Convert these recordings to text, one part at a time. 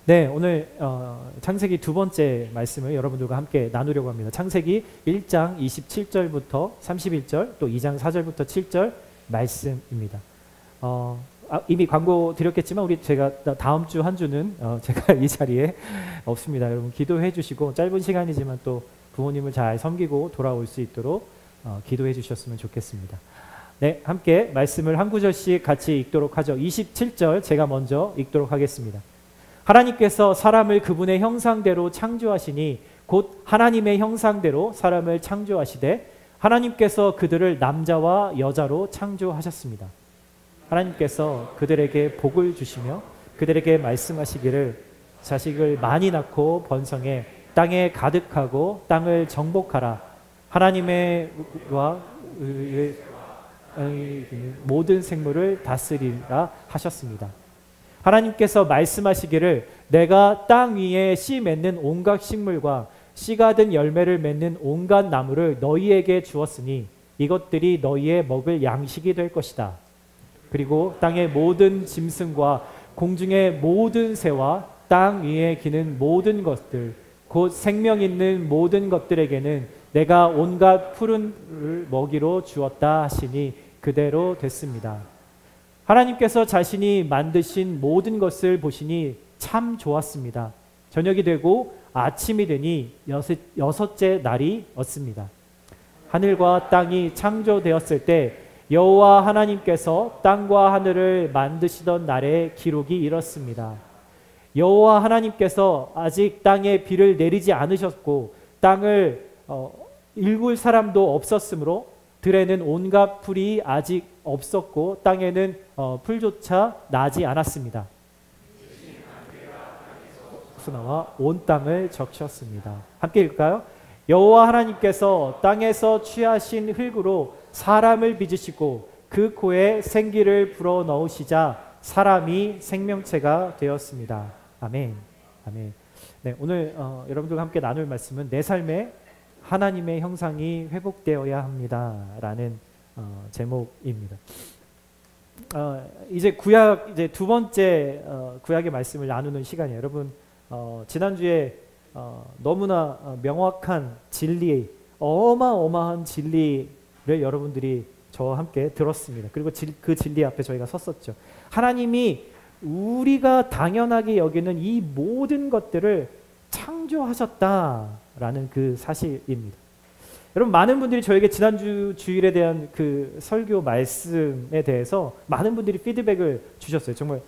네, 오늘 창세기 두 번째 말씀을 여러분들과 함께 나누려고 합니다. 창세기 1장 27절부터 31절, 또 2장 4절부터 7절 말씀입니다. 이미 광고 드렸겠지만 제가 다음 주 한 주는 제가 이 자리에 없습니다. 여러분 기도해 주시고 짧은 시간이지만 또 부모님을 잘 섬기고 돌아올 수 있도록 기도해 주셨으면 좋겠습니다. 네, 함께 말씀을 한 구절씩 같이 읽도록 하죠. 27절 제가 먼저 읽도록 하겠습니다. 하나님께서 사람을 그분의 형상대로 창조하시니 곧 하나님의 형상대로 사람을 창조하시되 하나님께서 그들을 남자와 여자로 창조하셨습니다. 하나님께서 그들에게 복을 주시며 그들에게 말씀하시기를 자식을 많이 낳고 번성해 땅에 가득하고 땅을 정복하라. 하나님의 모든 생물을 다스리라 하셨습니다. 하나님께서 말씀하시기를 내가 땅 위에 씨 맺는 온갖 식물과 씨가 든 열매를 맺는 온갖 나무를 너희에게 주었으니 이것들이 너희의 먹을 양식이 될 것이다. 그리고 땅의 모든 짐승과 공중의 모든 새와 땅 위에 기는 모든 것들 곧 생명 있는 모든 것들에게는 내가 온갖 푸른 먹이로 주었다 하시니 그대로 됐습니다. 하나님께서 자신이 만드신 모든 것을 보시니 참 좋았습니다. 저녁이 되고 아침이 되니 여섯째 날이 었습니다. 하늘과 땅이 창조되었을 때 여호와 하나님께서 땅과 하늘을 만드시던 날의 기록이 이렇습니다. 여호와 하나님께서 아직 땅에 비를 내리지 않으셨고 땅을 일굴 사람도 없었으므로 들에는 온갖 풀이 아직 없었고 땅에는 풀조차 나지 않았습니다. 수나와 온 땅을 적셨습니다. 함께 읽을까요? 여호와 하나님께서 땅에서 취하신 흙으로 사람을 빚으시고 그 코에 생기를 불어 넣으시자 사람이 생명체가 되었습니다. 아멘. 아멘. 네, 오늘 여러분들과 함께 나눌 말씀은 내 삶에 하나님의 형상이 회복되어야 합니다. 라는 제목입니다. 이제 두 번째 구약의 말씀을 나누는 시간이에요. 여러분, 지난주에 너무나 명확한 진리, 어마어마한 진리를 여러분들이 저와 함께 들었습니다. 그리고 그 진리 앞에 저희가 섰었죠. 하나님이 우리가 당연하게 여기는 이 모든 것들을 창조하셨다라는 그 사실입니다. 여러분, 많은 분들이 저에게 지난주 주일에 대한 그 설교 말씀에 대해서 많은 분들이 피드백을 주셨어요. 정말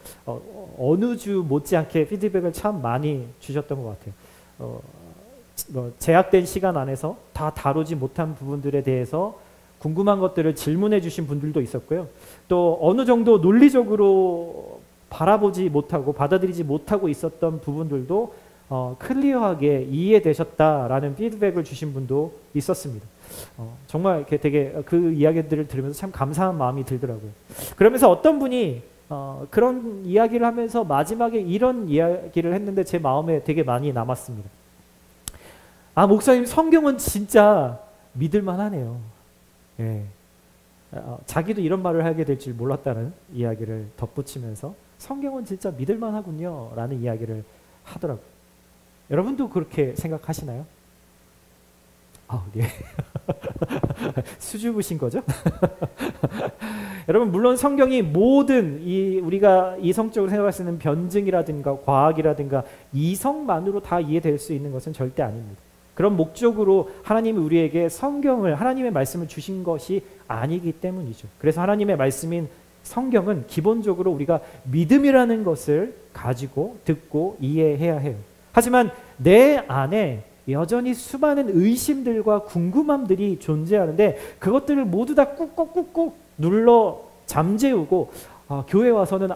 어느 주 못지않게 피드백을 참 많이 주셨던 것 같아요. 제약된 시간 안에서 다 다루지 못한 부분들에 대해서 궁금한 것들을 질문해 주신 분들도 있었고요. 또 어느 정도 논리적으로 바라보지 못하고 받아들이지 못하고 있었던 부분들도 클리어하게 이해되셨다라는 피드백을 주신 분도 있었습니다. 정말 이렇게 되게 그 이야기들을 들으면서 참 감사한 마음이 들더라고요. 그러면서 어떤 분이 그런 이야기를 하면서 마지막에 이런 이야기를 했는데 제 마음에 되게 많이 남았습니다. 목사님, 성경은 진짜 믿을만 하네요. 예. 자기도 이런 말을 하게 될 줄 몰랐다는 이야기를 덧붙이면서 성경은 진짜 믿을만 하군요 라는 이야기를 하더라고요. 여러분도 그렇게 생각하시나요? 네. 수줍으신 거죠? 여러분, 물론 성경이 모든 우리가 이성적으로 생각할 수 있는 변증이라든가 과학이라든가 이성만으로 다 이해될 수 있는 것은 절대 아닙니다. 그런 목적으로 하나님이 우리에게 성경을, 하나님의 말씀을 주신 것이 아니기 때문이죠. 그래서 하나님의 말씀인 성경은 기본적으로 우리가 믿음이라는 것을 가지고 듣고 이해해야 해요. 하지만 내 안에 여전히 수많은 의심들과 궁금함들이 존재하는데 그것들을 모두 다 꾹꾹꾹꾹 눌러 잠재우고 교회 와서는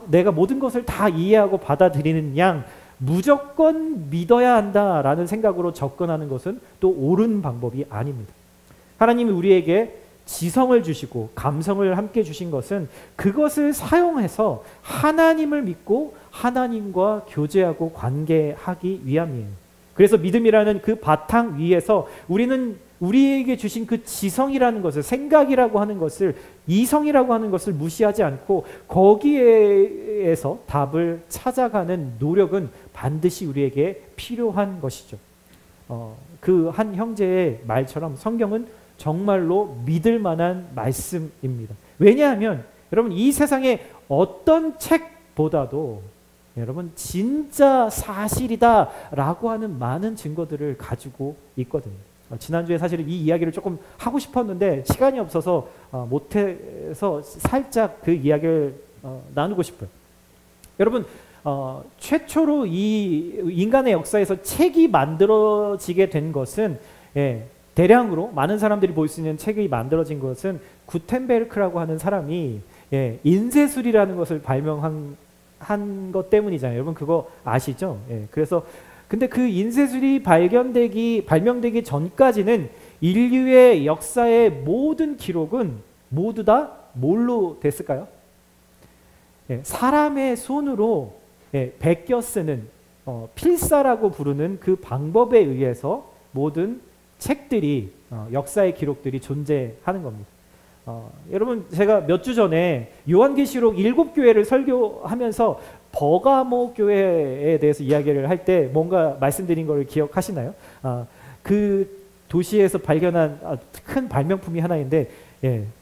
내가 모든 것을 다 이해하고 받아들이는 양 무조건 믿어야 한다라는 생각으로 접근하는 것은 또 옳은 방법이 아닙니다. 하나님이 우리에게 지성을 주시고 감성을 함께 주신 것은 그것을 사용해서 하나님을 믿고 하나님과 교제하고 관계하기 위함이에요. 그래서 믿음이라는 그 바탕 위에서 우리는 우리에게 주신 그 지성이라는 것을, 생각이라고 하는 것을, 이성이라고 하는 것을 무시하지 않고 거기에서 답을 찾아가는 노력은 반드시 우리에게 필요한 것이죠. 그 한 형제의 말처럼 성경은 정말로 믿을 만한 말씀입니다. 왜냐하면 여러분, 이 세상에 어떤 책보다도 여러분 진짜 사실이다라고 하는 많은 증거들을 가지고 있거든요. 지난주에 사실은 이 이야기를 조금 하고 싶었는데 시간이 없어서 못해서 살짝 그 이야기를 나누고 싶어요. 여러분, 최초로 이 인간의 역사에서 책이 만들어지게 된 것은, 대량으로 많은 사람들이 볼 수 있는 책이 만들어진 것은 구텐베르크라고 하는 사람이 인쇄술이라는 것을 발명한 것 때문이잖아요. 여러분 그거 아시죠? 그래서 근데 그 인쇄술이 발명되기 전까지는 인류의 역사의 모든 기록은 모두 다 뭘로 됐을까요? 사람의 손으로 베껴 쓰는 필사라고 부르는 그 방법에 의해서 모든 책들이, 역사의 기록들이 존재하는 겁니다. 여러분, 제가 몇 주 전에 요한계시록 7교회를 설교하면서 버가모 교회에 대해서 이야기를 할 때 뭔가 말씀드린 걸 기억하시나요? 그 도시에서 발견한 큰 발명품이 하나인데,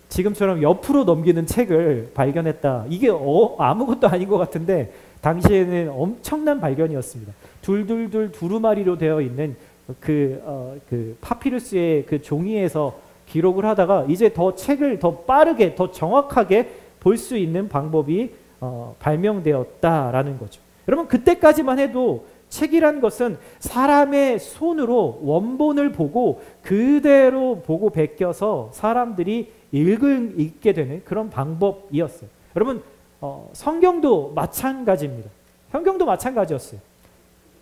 지금처럼 옆으로 넘기는 책을 발견했다. 이게 아무것도 아닌 것 같은데 당시에는 엄청난 발견이었습니다. 둘둘둘 두루마리로 되어 있는 그 파피루스의 그 종이에서 기록을 하다가 이제 더 책을 더 빠르게, 더 정확하게 볼 수 있는 방법이 발명되었다라는 거죠. 여러분, 그때까지만 해도 책이란 것은 사람의 손으로 원본을 보고 그대로 보고 베껴서 사람들이 읽게 되는 그런 방법이었어요. 여러분, 성경도 마찬가지입니다. 성경도 마찬가지였어요.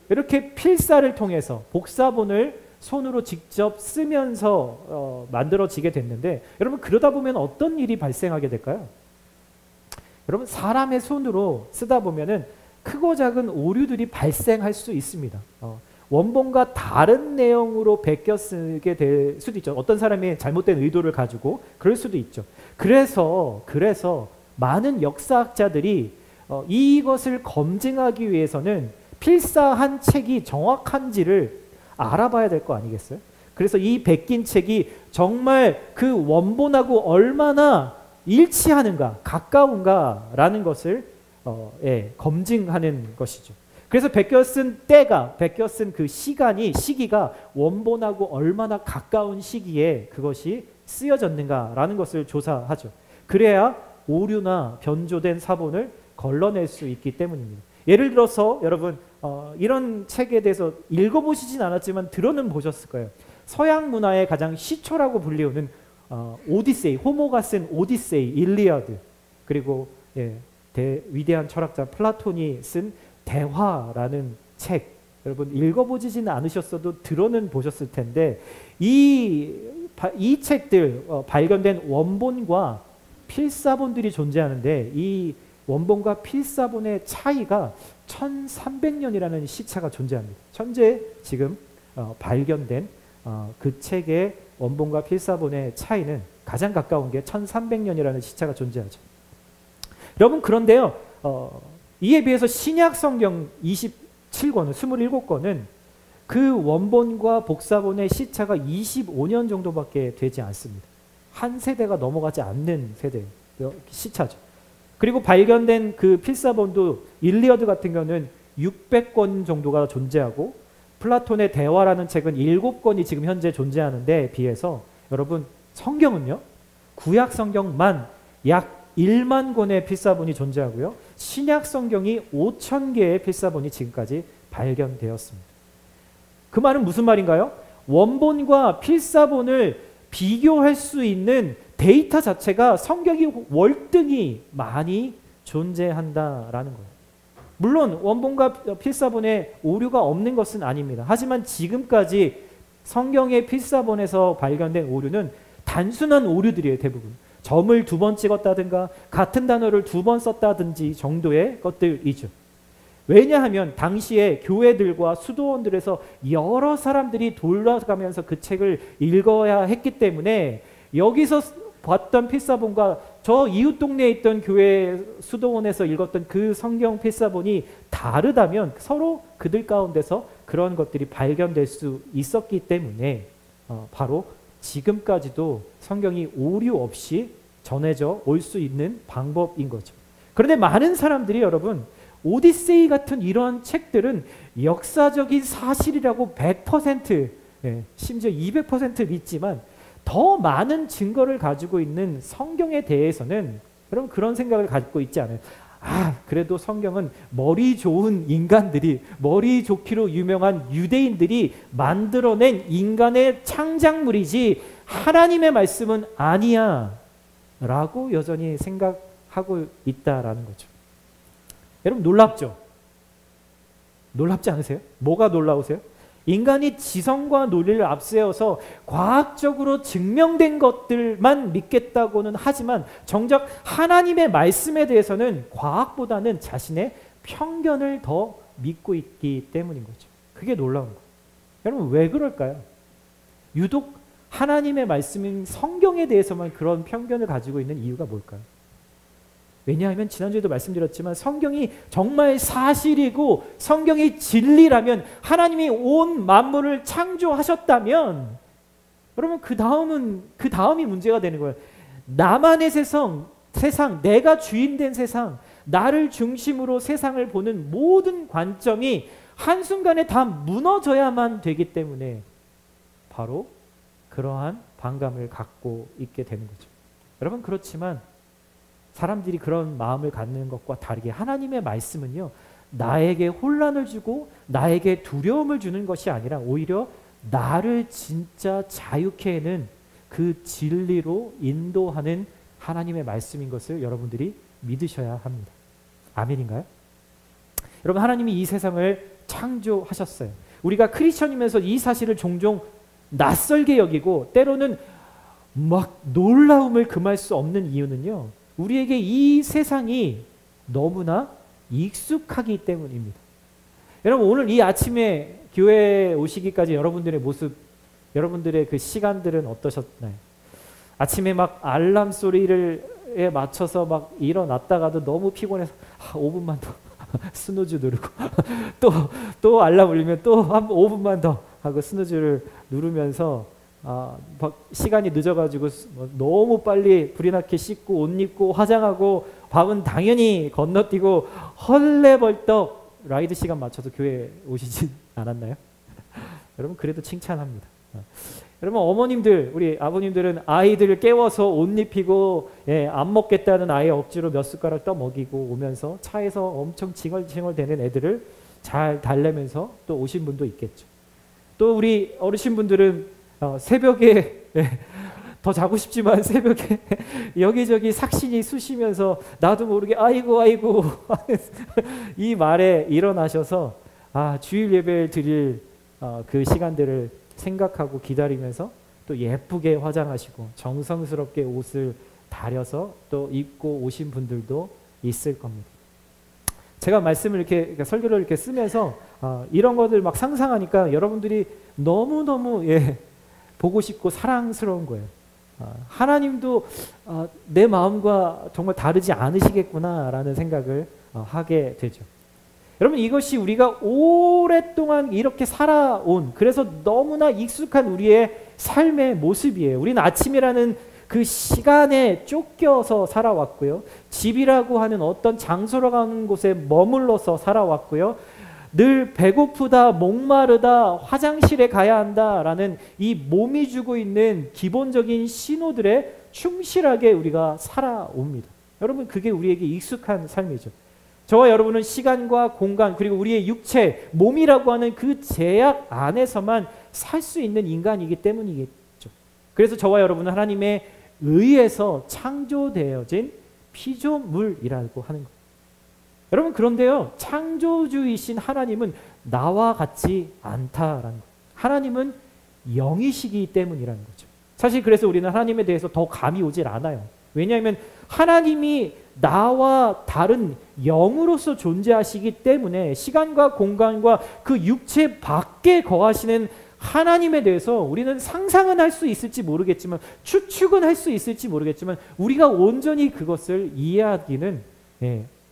이렇게 필사를 통해서 복사본을 손으로 직접 쓰면서 만들어지게 됐는데, 여러분 그러다 보면 어떤 일이 발생하게 될까요? 여러분, 사람의 손으로 쓰다 보면은 크고 작은 오류들이 발생할 수 있습니다. 원본과 다른 내용으로 베껴 쓰게 될 수도 있죠. 어떤 사람이 잘못된 의도를 가지고 그럴 수도 있죠. 그래서 많은 역사학자들이 이것을 검증하기 위해서는 필사한 책이 정확한지를 알아봐야 될 거 아니겠어요? 그래서 이 베낀 책이 정말 그 원본하고 얼마나 일치하는가, 가까운가라는 것을 검증하는 것이죠. 그래서 베껴 쓴 때가, 베껴 쓴 그 시기가 원본하고 얼마나 가까운 시기에 그것이 쓰여졌는가라는 것을 조사하죠. 그래야 오류나 변조된 사본을 걸러낼 수 있기 때문입니다. 예를 들어서 여러분, 이런 책에 대해서 읽어보시진 않았지만 들어는 보셨을 거예요. 서양 문화의 가장 시초라고 불리우는 오디세이, 호모가 쓴 오디세이, 일리아드, 그리고 위대한 철학자 플라톤이 쓴 대화라는 책, 여러분 읽어보지는 않으셨어도 들어는 보셨을 텐데 이 책들, 발견된 원본과 필사본들이 존재하는데 이 원본과 필사본의 차이가 1300년이라는 시차가 존재합니다. 현재 지금 발견된 그 책의 원본과 필사본의 차이는 가장 가까운 게 1300년이라는 시차가 존재하죠. 여러분, 그런데요, 이에 비해서 신약 성경 27권은 27권은 그 원본과 복사본의 시차가 25년 정도밖에 되지 않습니다. 한 세대가 넘어가지 않는 세대 시차죠. 그리고 발견된 그 필사본도 일리어드 같은 경우는 600권 정도가 존재하고 플라톤의 대화라는 책은 7권이 지금 현재 존재하는데 비해서 여러분, 성경은요, 구약 성경만 약 1만 권의 필사본이 존재하고요, 신약 성경이 5,000개의 필사본이 지금까지 발견되었습니다. 그 말은 무슨 말인가요? 원본과 필사본을 비교할 수 있는 데이터 자체가 성경이 월등히 많이 존재한다라는 거예요. 물론 원본과 필사본에 오류가 없는 것은 아닙니다. 하지만 지금까지 성경의 필사본에서 발견된 오류는 단순한 오류들이에요. 대부분 점을 2번 찍었다든가 같은 단어를 2번 썼다든지 정도의 것들이죠. 왜냐하면 당시에 교회들과 수도원들에서 여러 사람들이 돌아가면서 그 책을 읽어야 했기 때문에 여기서 봤던 필사본과 저 이웃 동네에 있던 교회 수도원에서 읽었던 그 성경 필사본이 다르다면 서로 그들 가운데서 그런 것들이 발견될 수 있었기 때문에 바로 지금까지도 성경이 오류 없이 전해져 올 수 있는 방법인 거죠. 그런데 많은 사람들이 여러분 오디세이 같은 이런 책들은 역사적인 사실이라고 100% 심지어 200% 믿지만 더 많은 증거를 가지고 있는 성경에 대해서는 여러분 그런 생각을 갖고 있지 않아요. 그래도 성경은 머리 좋은 인간들이, 머리 좋기로 유명한 유대인들이 만들어낸 인간의 창작물이지 하나님의 말씀은 아니야 라고 여전히 생각하고 있다라는 거죠. 여러분 놀랍죠? 놀랍지 않으세요? 뭐가 놀라우세요? 인간이 지성과 논리를 앞세워서 과학적으로 증명된 것들만 믿겠다고는 하지만 정작 하나님의 말씀에 대해서는 과학보다는 자신의 편견을 더 믿고 있기 때문인 거죠. 그게 놀라운 거예요. 여러분 왜 그럴까요? 유독 하나님의 말씀인 성경에 대해서만 그런 편견을 가지고 있는 이유가 뭘까요? 왜냐하면 지난주에도 말씀드렸지만 성경이 정말 사실이고 성경이 진리라면 하나님이 온 만물을 창조하셨다면 여러분 그 다음이 문제가 되는 거예요. 나만의 세상, 내가 주인된 세상, 나를 중심으로 세상을 보는 모든 관점이 한순간에 다 무너져야만 되기 때문에 바로 그러한 반감을 갖고 있게 되는 거죠. 여러분 그렇지만 사람들이 그런 마음을 갖는 것과 다르게 하나님의 말씀은요, 나에게 혼란을 주고 나에게 두려움을 주는 것이 아니라 오히려 나를 진짜 자유케 하는 그 진리로 인도하는 하나님의 말씀인 것을 여러분들이 믿으셔야 합니다. 아멘인가요? 여러분 하나님이 이 세상을 창조하셨어요. 우리가 크리스천이면서 이 사실을 종종 낯설게 여기고 때로는 막 놀라움을 금할 수 없는 이유는요, 우리에게 이 세상이 너무나 익숙하기 때문입니다. 여러분 오늘 이 아침에 교회에 오시기까지 여러분들의 모습, 여러분들의 그 시간들은 어떠셨나요? 아침에 막 알람 소리에 맞춰서 막 일어났다가도 너무 피곤해서 5분만 더 스누즈 누르고 또 알람 울리면 또 한 5분만 더 하고 스누즈를 누르면서 시간이 늦어가지고 너무 빨리 불이 나게 씻고 옷 입고 화장하고 밥은 당연히 건너뛰고 헐레벌떡 라이드 시간 맞춰서 교회에 오시진 않았나요? 여러분 그래도 칭찬합니다. 여러분 어머님들, 우리 아버님들은 아이들을 깨워서 옷 입히고 안 먹겠다는 아이 억지로 몇 숟가락 떠 먹이고 오면서 차에서 엄청 징얼징얼대는 애들을 잘 달래면서 또 오신 분도 있겠죠. 또 우리 어르신분들은 새벽에 더 자고 싶지만 새벽에 여기저기 삭신이 쑤시면서 나도 모르게 아이고 이 말에 일어나셔서 주일 예배를 드릴 그 시간들을 생각하고 기다리면서 또 예쁘게 화장하시고 정성스럽게 옷을 다려서 또 입고 오신 분들도 있을 겁니다. 제가 말씀을 이렇게 설교를 이렇게 쓰면서 이런 것들 막 상상하니까 여러분들이 너무너무 보고 싶고 사랑스러운 거예요. 하나님도 내 마음과 정말 다르지 않으시겠구나라는 생각을 하게 되죠. 여러분 이것이 우리가 오랫동안 이렇게 살아온, 그래서 너무나 익숙한 우리의 삶의 모습이에요. 우리는 아침이라는 그 시간에 쫓겨서 살아왔고요. 집이라고 하는 어떤 장소로 가는 곳에 머물러서 살아왔고요. 늘 배고프다, 목마르다, 화장실에 가야 한다라는 이 몸이 주고 있는 기본적인 신호들에 충실하게 우리가 살아옵니다. 여러분 그게 우리에게 익숙한 삶이죠. 저와 여러분은 시간과 공간 그리고 우리의 육체, 몸이라고 하는 그 제약 안에서만 살 수 있는 인간이기 때문이겠죠. 그래서 저와 여러분은 하나님의 의해서 창조되어진 피조물이라고 하는 거예요. 여러분 그런데요, 창조주이신 하나님은 나와 같지 않다라는 거예요. 하나님은 영이시기 때문이라는 거죠. 사실 그래서 우리는 하나님에 대해서 더 감이 오질 않아요. 왜냐하면 하나님이 나와 다른 영으로서 존재하시기 때문에 시간과 공간과 그 육체 밖에 거하시는 하나님에 대해서 우리는 상상은 할 수 있을지 모르겠지만, 추측은 할 수 있을지 모르겠지만, 우리가 온전히 그것을 이해하기는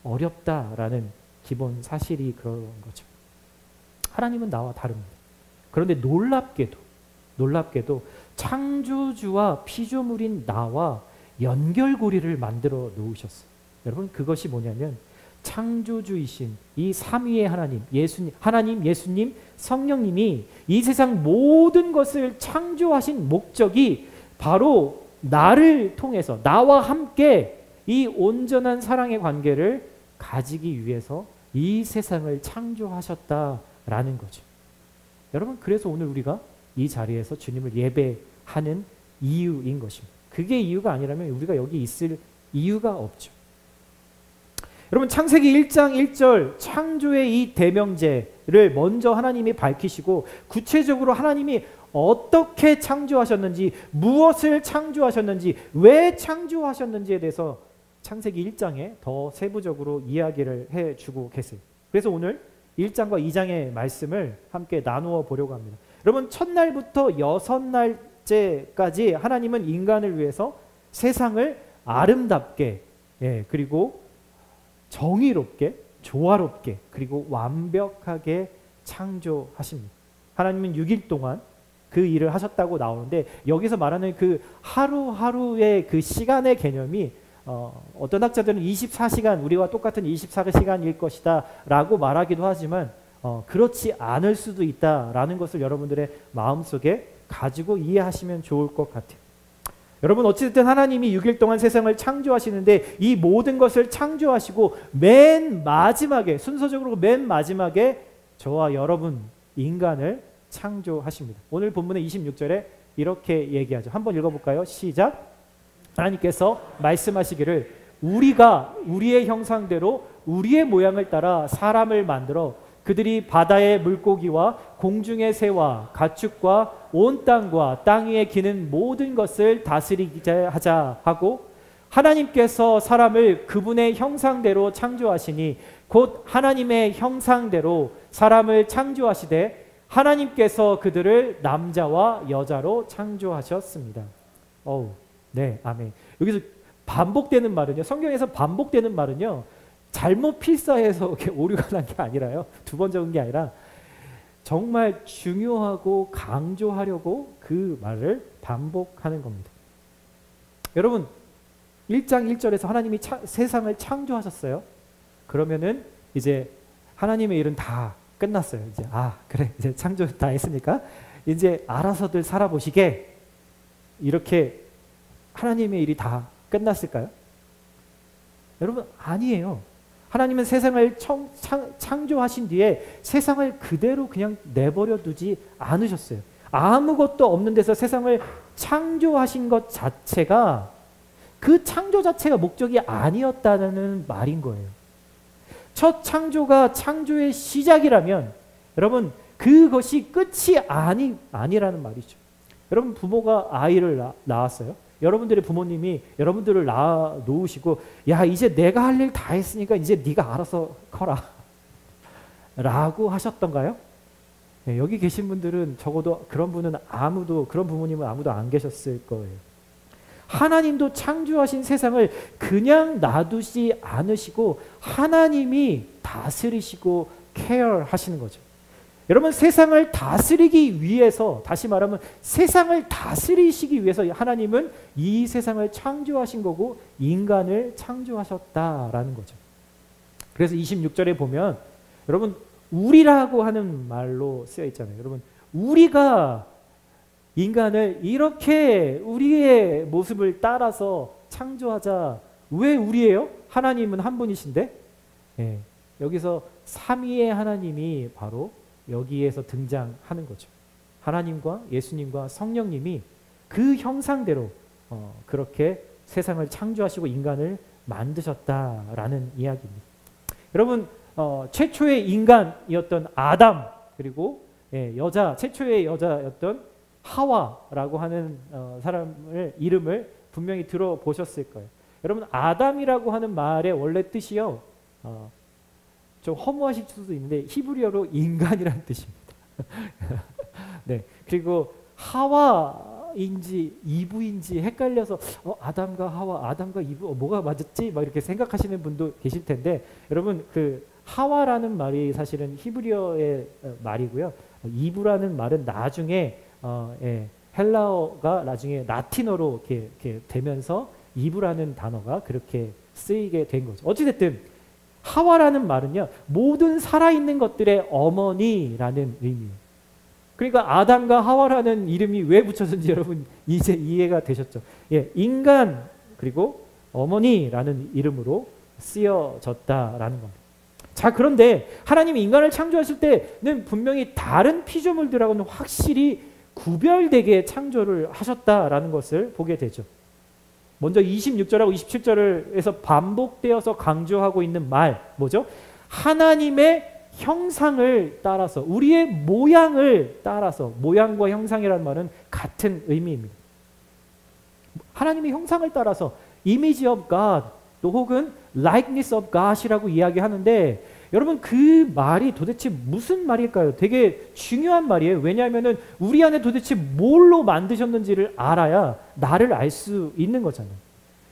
어렵다라는 기본 사실이 그런 거죠. 하나님은 나와 다릅니다. 그런데 놀랍게도 창조주와 피조물인 나와 연결고리를 만들어 놓으셨어요. 여러분, 그것이 뭐냐면 창조주이신 이 삼위의 하나님, 예수님, 성령님이 이 세상 모든 것을 창조하신 목적이 바로 나를 통해서, 나와 함께 이 온전한 사랑의 관계를 가지기 위해서 이 세상을 창조하셨다라는 거죠. 여러분, 그래서 오늘 우리가 이 자리에서 주님을 예배하는 이유인 것입니다. 그게 이유가 아니라면 우리가 여기 있을 이유가 없죠. 여러분, 창세기 1장 1절 창조의 이 대명제를 먼저 하나님이 밝히시고, 구체적으로 하나님이 어떻게 창조하셨는지, 무엇을 창조하셨는지, 왜 창조하셨는지에 대해서 창세기 1장에 더 세부적으로 이야기를 해주고 계세요. 그래서 오늘 1장과 2장의 말씀을 함께 나누어 보려고 합니다. 여러분, 첫날부터 6날째까지 하나님은 인간을 위해서 세상을 아름답게, 그리고 정의롭게, 조화롭게, 그리고 완벽하게 창조하십니다. 하나님은 6일 동안 그 일을 하셨다고 나오는데, 여기서 말하는 그 하루하루의 그 시간의 개념이 어떤 학자들은 24시간, 우리와 똑같은 24시간일 것이다 라고 말하기도 하지만 그렇지 않을 수도 있다라는 것을 여러분들의 마음속에 가지고 이해하시면 좋을 것 같아요. 여러분, 어찌됐든 하나님이 6일 동안 세상을 창조하시는데, 이 모든 것을 창조하시고 맨 마지막에, 순서적으로 맨 마지막에 저와 여러분 인간을 창조하십니다. 오늘 본문의 26절에 이렇게 얘기하죠. 한번 읽어볼까요? 시작. 하나님께서 말씀하시기를 우리가 우리의 형상대로 우리의 모양을 따라 사람을 만들어 그들이 바다의 물고기와 공중의 새와 가축과 온 땅과 땅 위에 기는 모든 것을 다스리게 하자 하고, 하나님께서 사람을 그분의 형상대로 창조하시니 곧 하나님의 형상대로 사람을 창조하시되 하나님께서 그들을 남자와 여자로 창조하셨습니다. 네, 아멘. 여기서 반복되는 말은요, 성경에서 반복되는 말은요, 잘못 필사해서 이렇게 오류가 난 게 아니라요, 두 번 적은 게 아니라 정말 중요하고 강조하려고 그 말을 반복하는 겁니다. 여러분, 1장 1절에서 하나님이 세상을 창조하셨어요. 그러면은 이제 하나님의 일은 다 끝났어요. 이제 그래, 이제 창조 다 했으니까 이제 알아서들 살아보시게, 이렇게 하나님의 일이 다 끝났을까요? 여러분, 아니에요. 하나님은 세상을 창조하신 뒤에 세상을 그대로 그냥 내버려 두지 않으셨어요. 아무것도 없는 데서 세상을 창조하신 것 자체가, 그 창조 자체가 목적이 아니었다는 말인 거예요. 첫 창조가 창조의 시작이라면 여러분, 그것이 끝이 아니라는 말이죠. 여러분, 부모가 아이를 낳았어요. 여러분들의 부모님이 여러분들을 낳아 놓으시고, 야, 이제 내가 할 일 다 했으니까 이제 네가 알아서 커라 라고 하셨던가요? 네, 여기 계신 분들은 적어도 그런 부모님은 아무도 안 계셨을 거예요. 하나님도 창조하신 세상을 그냥 놔두지 않으시고 하나님이 다스리시고 케어하시는 거죠. 여러분, 세상을 다스리기 위해서, 다시 말하면 세상을 다스리시기 위해서 하나님은 이 세상을 창조하신 거고 인간을 창조하셨다라는 거죠. 그래서 26절에 보면 여러분, 우리라고 하는 말로 쓰여 있잖아요. 여러분, 우리가 인간을 이렇게 우리의 모습을 따라서 창조하자. 왜 우리예요? 하나님은 한 분이신데, 여기서 삼위의 하나님이 바로 여기에서 등장하는 거죠. 하나님과 예수님과 성령님이 그 형상대로 그렇게 세상을 창조하시고 인간을 만드셨다라는 이야기입니다. 여러분, 최초의 인간이었던 아담, 그리고 최초의 여자였던 하와라고 하는 사람을 이름을 분명히 들어보셨을 거예요. 여러분 아담이라고 하는 말의 원래 뜻이요. 좀 허무하실 수도 있는데 히브리어로 인간이라는 뜻입니다. 네. 그리고 하와인지 이브인지 헷갈려서 아담과 하와, 아담과 이브 뭐가 맞았지? 막 이렇게 생각하시는 분도 계실 텐데 여러분 그 하와라는 말이 사실은 히브리어의 말이고요. 이브라는 말은 나중에 헬라어가 나중에 라틴어로 이렇게 되면서 이브라는 단어가 그렇게 쓰이게 된 거죠. 어찌됐든 하와라는 말은요. 모든 살아있는 것들의 어머니라는 의미예요. 그러니까 아담과 하와라는 이름이 왜 붙여졌는지 여러분 이제 이해가 되셨죠? 예, 인간 그리고 어머니라는 이름으로 쓰여졌다라는 겁니다. 자, 그런데 하나님이 인간을 창조하실 때는 분명히 다른 피조물들하고는 확실히 구별되게 창조를 하셨다라는 것을 보게 되죠. 먼저 26절하고 27절에서 반복되어서 강조하고 있는 말 뭐죠? 하나님의 형상을 따라서 우리의 모양을 따라서 모양과 형상이라는 말은 같은 의미입니다. 하나님의 형상을 따라서 image of God 또 혹은 likeness of God이라고 이야기하는데 여러분 그 말이 도대체 무슨 말일까요? 되게 중요한 말이에요. 왜냐하면 우리 안에 도대체 뭘로 만드셨는지를 알아야 나를 알 수 있는 거잖아요.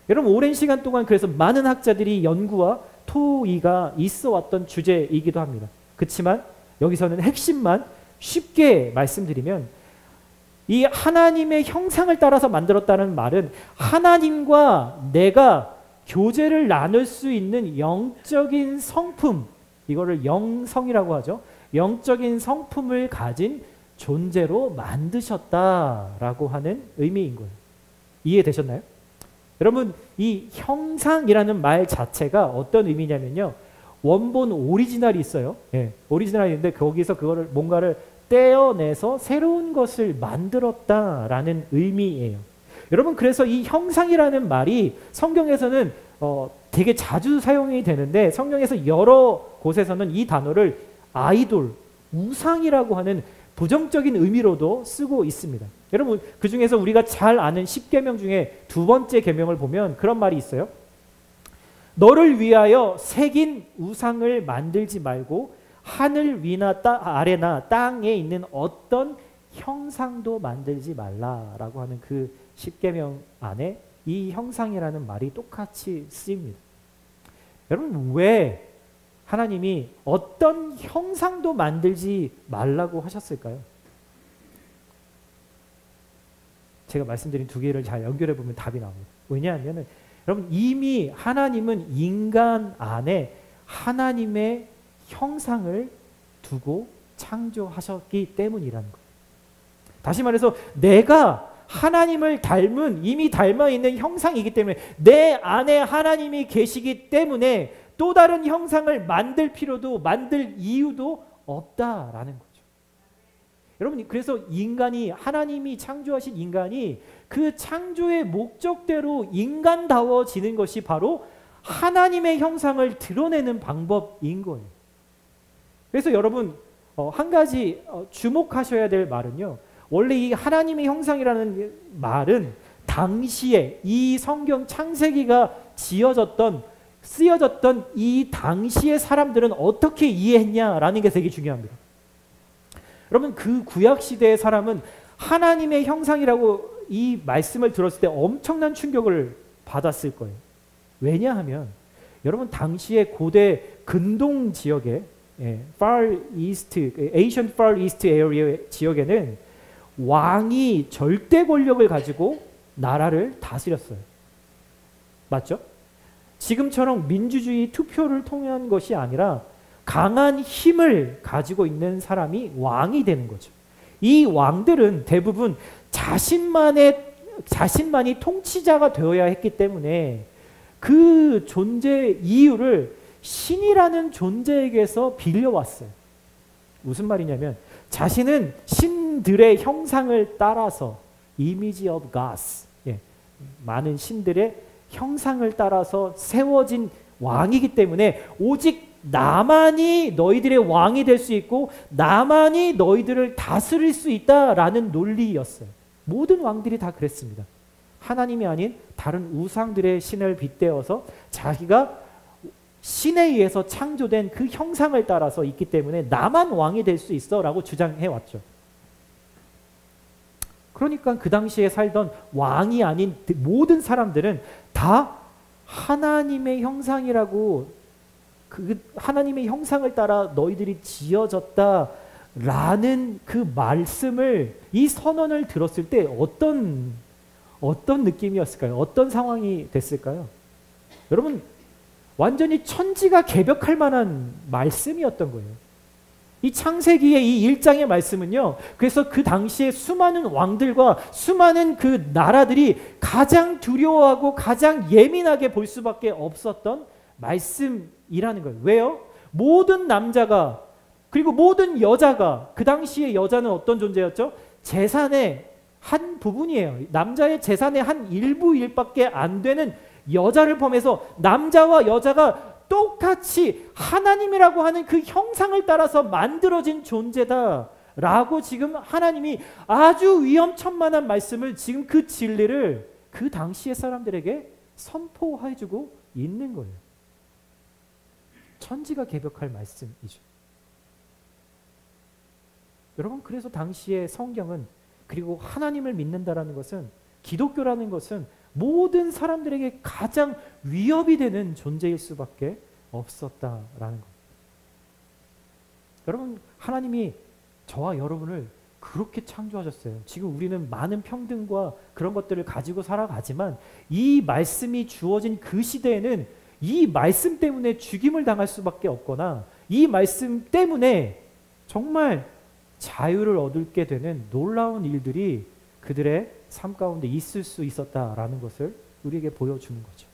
여러분 오랜 시간 동안 그래서 많은 학자들이 연구와 토의가 있어 왔던 주제이기도 합니다. 그렇지만 여기서는 핵심만 쉽게 말씀드리면 이 하나님의 형상을 따라서 만들었다는 말은 하나님과 내가 교제를 나눌 수 있는 영적인 성품, 이거를 영성이라고 하죠. 영적인 성품을 가진 존재로 만드셨다라고 하는 의미인 거예요. 이해되셨나요? 여러분 이 형상이라는 말 자체가 어떤 의미냐면요. 원본 오리지널이 있어요. 예, 오리지널이 있는데 거기서 그거를 뭔가를 떼어내서 새로운 것을 만들었다라는 의미예요. 여러분 그래서 이 형상이라는 말이 성경에서는 되게 자주 사용이 되는데 성경에서 여러 곳에서는 이 단어를 아이돌, 우상이라고 하는 부정적인 의미로도 쓰고 있습니다. 여러분 그 중에서 우리가 잘 아는 10계명 중에 두 번째 계명을 보면 그런 말이 있어요. 너를 위하여 새긴 우상을 만들지 말고 하늘 위나 아래나 땅에 있는 어떤 형상도 만들지 말라라고 하는 그 10계명 안에 이 형상이라는 말이 똑같이 쓰입니다. 여러분 왜 하나님이 어떤 형상도 만들지 말라고 하셨을까요? 제가 말씀드린 두 개를 잘 연결해 보면 답이 나옵니다. 왜냐하면 여러분 이미 하나님은 인간 안에 하나님의 형상을 두고 창조하셨기 때문이라는 거예요. 다시 말해서 내가 하나님을 닮은 이미 닮아 있는 형상이기 때문에 내 안에 하나님이 계시기 때문에 또 다른 형상을 만들 필요도 만들 이유도 없다라는 거죠. 여러분 그래서 인간이 하나님이 창조하신 인간이 그 창조의 목적대로 인간다워지는 것이 바로 하나님의 형상을 드러내는 방법인 거예요. 그래서 여러분 한 가지 주목하셔야 될 말은요. 원래 이 하나님의 형상이라는 말은 당시에 이 성경 창세기가 쓰여졌던 이 당시의 사람들은 어떻게 이해했냐라는 게 되게 중요합니다. 여러분 그 구약시대의 사람은 하나님의 형상이라고 이 말씀을 들었을 때 엄청난 충격을 받았을 거예요. 왜냐하면 여러분 당시에 고대 근동 지역에 Far East, Asian Far East area 지역에는 왕이 절대 권력을 가지고 나라를 다스렸어요. 맞죠? 지금처럼 민주주의 투표를 통한 것이 아니라 강한 힘을 가지고 있는 사람이 왕이 되는 거죠. 이 왕들은 대부분 자신만이 통치자가 되어야 했기 때문에 그 존재 이유를 신이라는 존재에게서 빌려왔어요. 무슨 말이냐면 자신은 신들의 형상을 따라서 image of gods, 많은 신들의 형상을 따라서 세워진 왕이기 때문에 오직 나만이 너희들의 왕이 될 수 있고 나만이 너희들을 다스릴 수 있다라는 논리였어요. 모든 왕들이 다 그랬습니다. 하나님이 아닌 다른 우상들의 신을 빗대어서 자기가 신에 의해서 창조된 그 형상을 따라서 있기 때문에 나만 왕이 될 수 있어 라고 주장해왔죠. 그러니까 그 당시에 살던 왕이 아닌 모든 사람들은 다 하나님의 형상이라고, 그 하나님의 형상을 따라 너희들이 지어졌다라는 그 말씀을, 이 선언을 들었을 때 어떤 느낌이었을까요? 어떤 상황이 됐을까요? 여러분, 완전히 천지가 개벽할 만한 말씀이었던 거예요. 이 창세기의 이 1장의 말씀은요, 그래서 그 당시에 수많은 왕들과 수많은 그 나라들이 가장 두려워하고 가장 예민하게 볼 수밖에 없었던 말씀이라는 거예요. 왜요? 모든 남자가, 그리고 모든 여자가, 그 당시의 여자는 어떤 존재였죠? 재산의 한 부분이에요. 남자의 재산의 한 일부일밖에 안 되는 여자를 포함해서 남자와 여자가 똑같이 하나님이라고 하는 그 형상을 따라서 만들어진 존재다라고 지금 하나님이 아주 위험천만한 말씀을, 지금 그 진리를 그 당시의 사람들에게 선포해주고 있는 거예요. 천지가 개벽할 말씀이죠. 여러분, 그래서 당시의 성경은, 그리고 하나님을 믿는다라는 것은, 기독교라는 것은 모든 사람들에게 가장 위협이 되는 존재일 수밖에 없었다라는 겁니다. 여러분, 하나님이 저와 여러분을 그렇게 창조하셨어요. 지금 우리는 많은 평등과 그런 것들을 가지고 살아가지만 이 말씀이 주어진 그 시대에는 이 말씀 때문에 죽임을 당할 수밖에 없거나 이 말씀 때문에 정말 자유를 얻게 되는 놀라운 일들이 그들의 삶 가운데 있을 수 있었다라는 것을 우리에게 보여주는 거죠.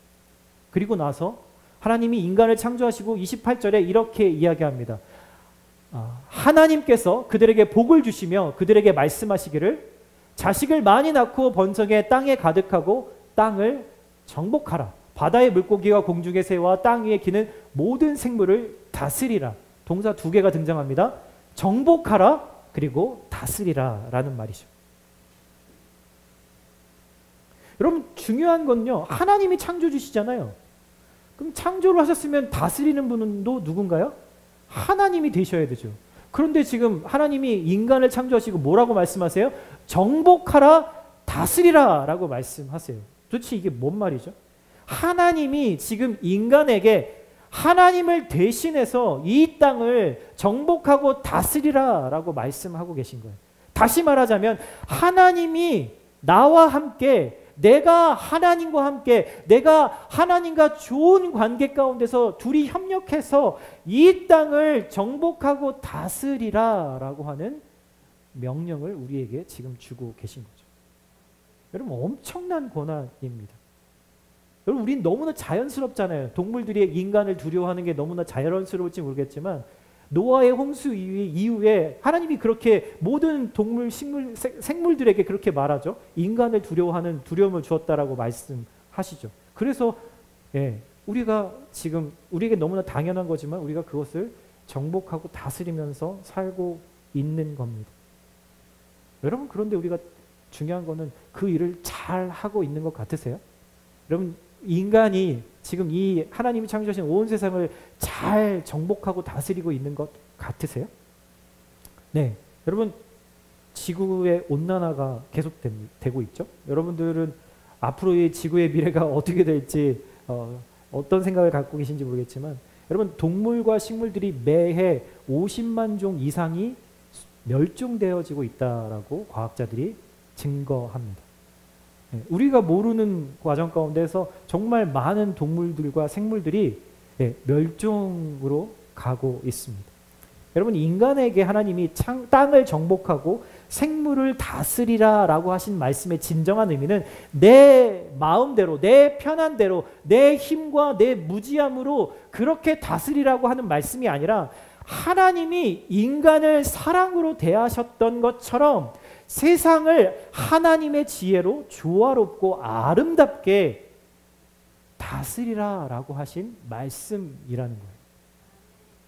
그리고 나서 하나님이 인간을 창조하시고 28절에 이렇게 이야기합니다. 하나님께서 그들에게 복을 주시며 그들에게 말씀하시기를 자식을 많이 낳고 번성해 땅에 가득하고 땅을 정복하라. 바다의 물고기와 공중의 새와 땅 위에 기는 모든 생물을 다스리라. 동사 2개가 등장합니다. 정복하라, 그리고 다스리라 라는 말이죠. 여러분, 중요한 건요, 하나님이 창조주시잖아요. 그럼 창조를 하셨으면 다스리는 분도 누군가요? 하나님이 되셔야 되죠. 그런데 지금 하나님이 인간을 창조하시고 뭐라고 말씀하세요? 정복하라, 다스리라 라고 말씀하세요. 도대체 이게 뭔 말이죠? 하나님이 지금 인간에게 하나님을 대신해서 이 땅을 정복하고 다스리라 라고 말씀하고 계신 거예요. 다시 말하자면 하나님이 나와 함께, 내가 하나님과 함께, 내가 하나님과 좋은 관계 가운데서 둘이 협력해서 이 땅을 정복하고 다스리라 라고 하는 명령을 우리에게 지금 주고 계신 거죠. 여러분, 엄청난 권한입니다. 여러분, 우린 너무나 자연스럽잖아요. 동물들이 인간을 두려워하는 게 너무나 자연스러울지 모르겠지만 노아의 홍수 이후에 하나님이 그렇게 모든 동물, 식물, 생물들에게 그렇게 말하죠. 인간을 두려워하는 두려움을 주었다라고 말씀하시죠. 그래서 우리가 지금 우리에게 너무나 당연한 거지만 우리가 그것을 정복하고 다스리면서 살고 있는 겁니다. 여러분, 그런데 우리가 중요한 거는 그 일을 잘 하고 있는 것 같으세요? 여러분, 인간이 지금 이 하나님이 창조하신 온 세상을 잘 정복하고 다스리고 있는 것 같으세요? 네, 여러분, 지구의 온난화가 계속되고 있죠. 여러분들은 앞으로의 지구의 미래가 어떻게 될지 어떤 생각을 갖고 계신지 모르겠지만, 여러분, 동물과 식물들이 매해 50만 종 이상이 멸종되어지고 있다라고 과학자들이 증거합니다. 우리가 모르는 과정 가운데서 정말 많은 동물들과 생물들이 멸종으로 가고 있습니다. 여러분, 인간에게 하나님이 땅을 정복하고 생물을 다스리라 라고 하신 말씀의 진정한 의미는 내 마음대로, 내 편한 대로, 내 힘과 내 무지함으로 그렇게 다스리라고 하는 말씀이 아니라 하나님이 인간을 사랑으로 대하셨던 것처럼 세상을 하나님의 지혜로 조화롭고 아름답게 다스리라 라고 하신 말씀이라는 거예요.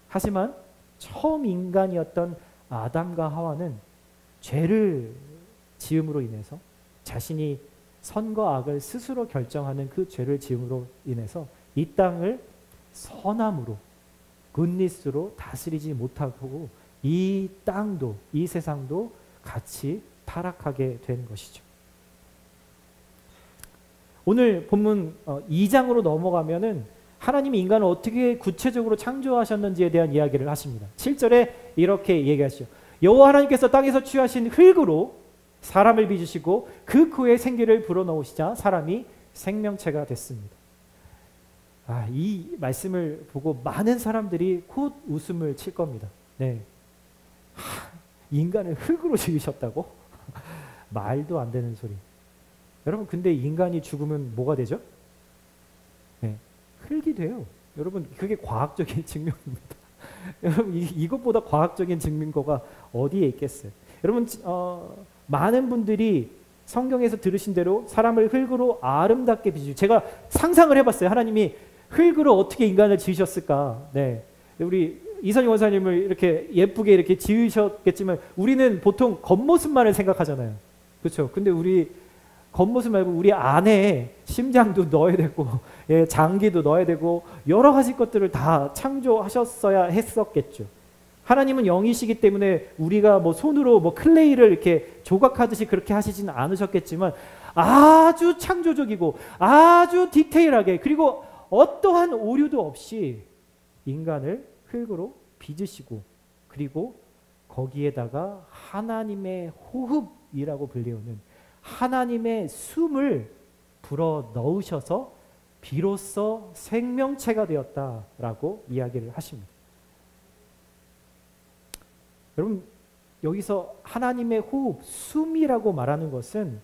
하지만 처음 인간이었던 아담과 하와는 죄를 지음으로 인해서 자신이 선과 악을 스스로 결정하는 그 죄를 지음으로 인해서 이 땅을 선함으로, 굿니스로 다스리지 못하고 이 땅도, 이 세상도 같이 타락하게 된 것이죠. 오늘 본문 2장으로 넘어가면은 하나님이 인간을 어떻게 구체적으로 창조하셨는지에 대한 이야기를 하십니다. 7절에 이렇게 얘기하시죠. 여호와 하나님께서 땅에서 취하신 흙으로 사람을 빚으시고 그 코에 생기를 불어넣으시자 사람이 생명체가 됐습니다. 이 말씀을 보고 많은 사람들이 곧 웃음을 칠 겁니다. 네. 인간을 흙으로 지으셨다고? 말도 안 되는 소리. 여러분, 근데 인간이 죽으면 뭐가 되죠? 네. 흙이 돼요. 여러분, 그게 과학적인 증명입니다. 여러분, 이것보다 과학적인 증거가 어디에 있겠어요? 여러분, 많은 분들이 성경에서 들으신 대로 사람을 흙으로 아름답게 빚으시고, 제가 상상을 해봤어요. 하나님이 흙으로 어떻게 인간을 지으셨을까? 네. 우리 이선희 원사님을 이렇게 예쁘게 이렇게 지으셨겠지만 우리는 보통 겉모습만을 생각하잖아요. 그렇죠? 근데 우리 겉모습 말고 우리 안에 심장도 넣어야 되고, 예, 장기도 넣어야 되고 여러 가지 것들을 다 창조하셨어야 했었겠죠. 하나님은 영이시기 때문에 우리가 뭐 손으로 뭐 클레이를 이렇게 조각하듯이 그렇게 하시지는 않으셨겠지만 아주 창조적이고 아주 디테일하게, 그리고 어떠한 오류도 없이 인간을 흙으로 빚으시고, 그리고 거기에다가 하나님의 호흡이라고 불리우는 하나님의 숨을 불어 넣으셔서 비로소 생명체가 되었다라고 이야기를 하십니다. 여러분, 여기서 하나님의 호흡, 숨이라고 말하는 것은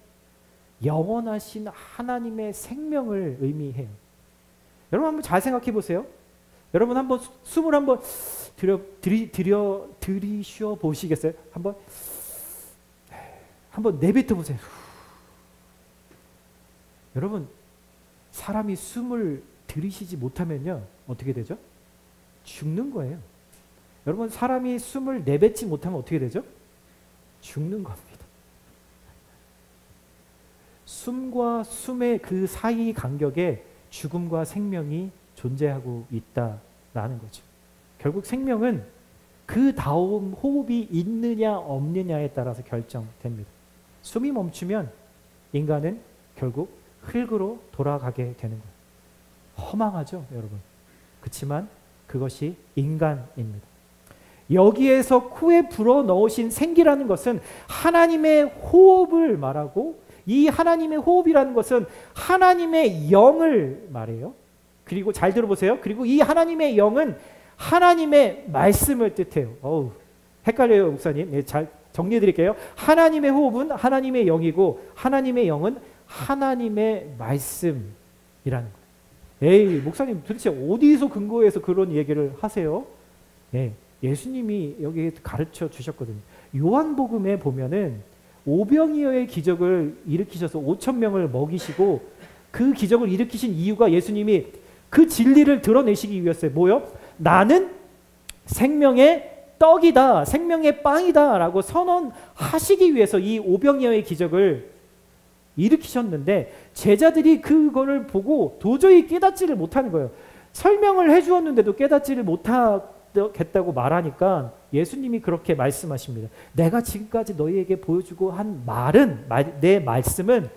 영원하신 하나님의 생명을 의미해요. 여러분 한번 잘 생각해 보세요. 여러분 한번 숨을 한번 들이쉬어 보시겠어요? 한번 내뱉어 보세요. 여러분, 사람이 숨을 들이쉬지 못하면요 어떻게 되죠? 죽는 거예요. 여러분, 사람이 숨을 내뱉지 못하면 어떻게 되죠? 죽는 겁니다. 숨과 숨의 그 사이 간격에 죽음과 생명이 존재하고 있다라는 거죠. 결국 생명은 그 다음 호흡이 있느냐 없느냐에 따라서 결정됩니다. 숨이 멈추면 인간은 결국 흙으로 돌아가게 되는 거예요. 허망하죠, 여러분. 그렇지만 그것이 인간입니다. 여기에서 코에 불어 넣으신 생기라는 것은 하나님의 호흡을 말하고, 이 하나님의 호흡이라는 것은 하나님의 영을 말해요. 그리고 잘 들어보세요. 그리고 이 하나님의 영은 하나님의 말씀을 뜻해요. 헷갈려요, 목사님. 네, 잘 정리해 드릴게요. 하나님의 호흡은 하나님의 영이고 하나님의 영은 하나님의 말씀이라는 거예요. 에이, 목사님 도대체 어디서 근거해서 그런 얘기를 하세요? 네, 예수님이 여기 가르쳐 주셨거든요. 요한복음에 보면은 오병이어의 기적을 일으키셔서 5,000명을 먹이시고, 그 기적을 일으키신 이유가 예수님이 그 진리를 드러내시기 위해서요. 뭐요? 나는 생명의 떡이다, 생명의 빵이다 라고 선언하시기 위해서 이 오병이어의 기적을 일으키셨는데, 제자들이 그거를 보고 도저히 깨닫지를 못하는 거예요. 설명을 해주었는데도 깨닫지를 못하겠다고 말하니까 예수님이 그렇게 말씀하십니다. 내가 지금까지 너희에게 보여주고 한 말은, 내 말씀은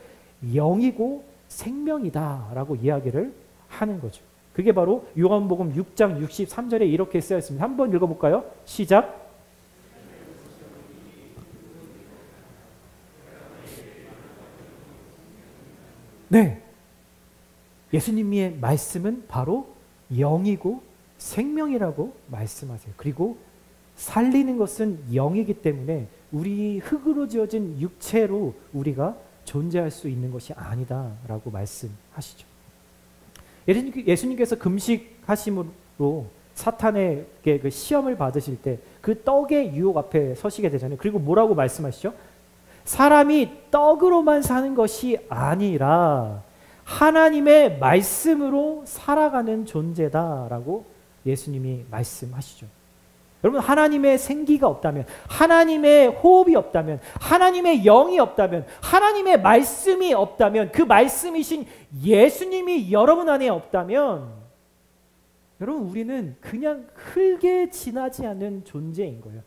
영이고 생명이다 라고 이야기를 하는 거죠. 그게 바로 요한복음 6장 63절에 이렇게 쓰여 있습니다. 한번 읽어볼까요? 시작. 네, 예수님의 말씀은 바로 영이고 생명이라고 말씀하세요. 그리고 살리는 것은 영이기 때문에 우리 흙으로 지어진 육체로 우리가 존재할 수 있는 것이 아니다라고 말씀하시죠. 예수님께서 금식하심으로 사탄에게 그 시험을 받으실 때 그 떡의 유혹 앞에 서시게 되잖아요. 그리고 뭐라고 말씀하시죠? 사람이 떡으로만 사는 것이 아니라 하나님의 말씀으로 살아가는 존재다라고 예수님이 말씀하시죠. 여러분 하나님의 생기가 없다면, 하나님의 호흡이 없다면, 하나님의 영이 없다면, 하나님의 말씀이 없다면, 그 말씀이신 예수님이 여러분 안에 없다면 여러분 우리는 그냥 흙에 지나지 않는 존재인 거예요.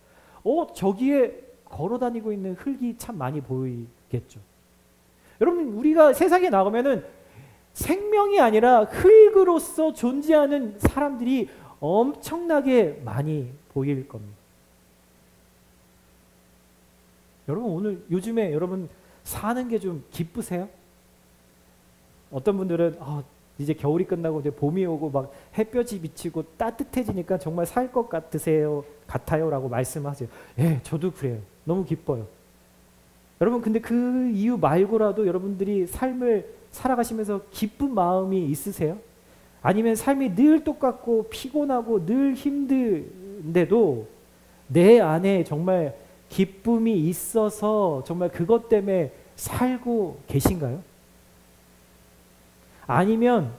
저기에 걸어다니고 있는 흙이 참 많이 보이겠죠. 여러분 우리가 세상에 나가면은 생명이 아니라 흙으로서 존재하는 사람들이 엄청나게 많이 보일 겁니다. 여러분 오늘 요즘에 여러분 사는 게 좀 기쁘세요? 어떤 분들은 이제 겨울이 끝나고 이제 봄이 오고 막 햇볕이 비치고 따뜻해지니까 정말 살 것 같아요라고 말씀하세요. 예, 저도 그래요. 너무 기뻐요. 여러분 근데 그 이유 말고라도 여러분들이 삶을 살아가시면서 기쁜 마음이 있으세요? 아니면 삶이 늘 똑같고 피곤하고 늘 힘든데도 내 안에 정말 기쁨이 있어서 정말 그것 때문에 살고 계신가요? 아니면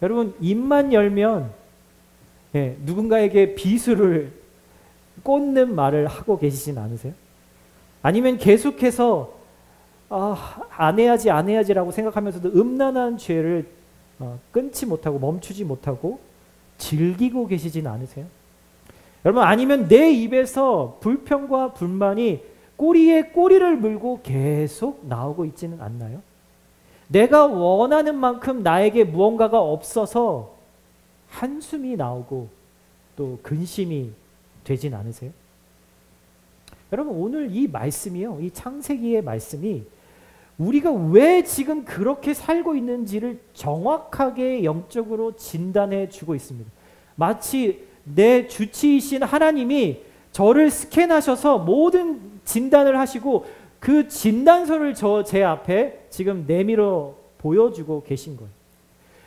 여러분 입만 열면 누군가에게 비수를 꽂는 말을 하고 계시진 않으세요? 아니면 계속해서 안 해야지라고 생각하면서도 음란한 죄를 끊지 못하고 멈추지 못하고 즐기고 계시진 않으세요? 여러분 아니면 내 입에서 불평과 불만이 꼬리에 꼬리를 물고 계속 나오고 있지는 않나요? 내가 원하는 만큼 나에게 무언가가 없어서 한숨이 나오고 또 근심이 되진 않으세요? 여러분 오늘 이 말씀이요, 이 창세기의 말씀이 우리가 왜 지금 그렇게 살고 있는지를 정확하게 영적으로 진단해 주고 있습니다. 마치 내 주치이신 하나님이 저를 스캔하셔서 모든 진단을 하시고 그 진단서를 제 앞에 지금 내밀어 보여주고 계신 거예요.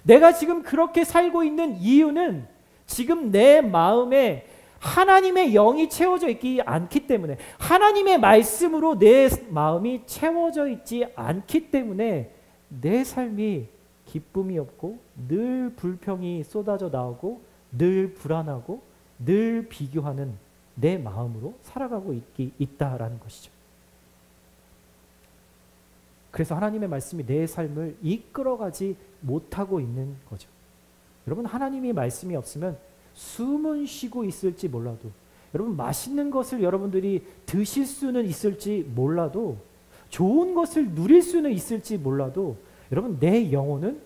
내가 지금 그렇게 살고 있는 이유는 지금 내 마음에 하나님의 영이 채워져 있지 않기 때문에, 하나님의 말씀으로 내 마음이 채워져 있지 않기 때문에 내 삶이 기쁨이 없고 늘 불평이 쏟아져 나오고 늘 불안하고 늘 비교하는 내 마음으로 살아가고 있다라는 것이죠. 그래서 하나님의 말씀이 내 삶을 이끌어가지 못하고 있는 거죠. 여러분 하나님의 말씀이 없으면 숨은 쉬고 있을지 몰라도, 여러분 맛있는 것을 여러분들이 드실 수는 있을지 몰라도, 좋은 것을 누릴 수는 있을지 몰라도 여러분 내 영혼은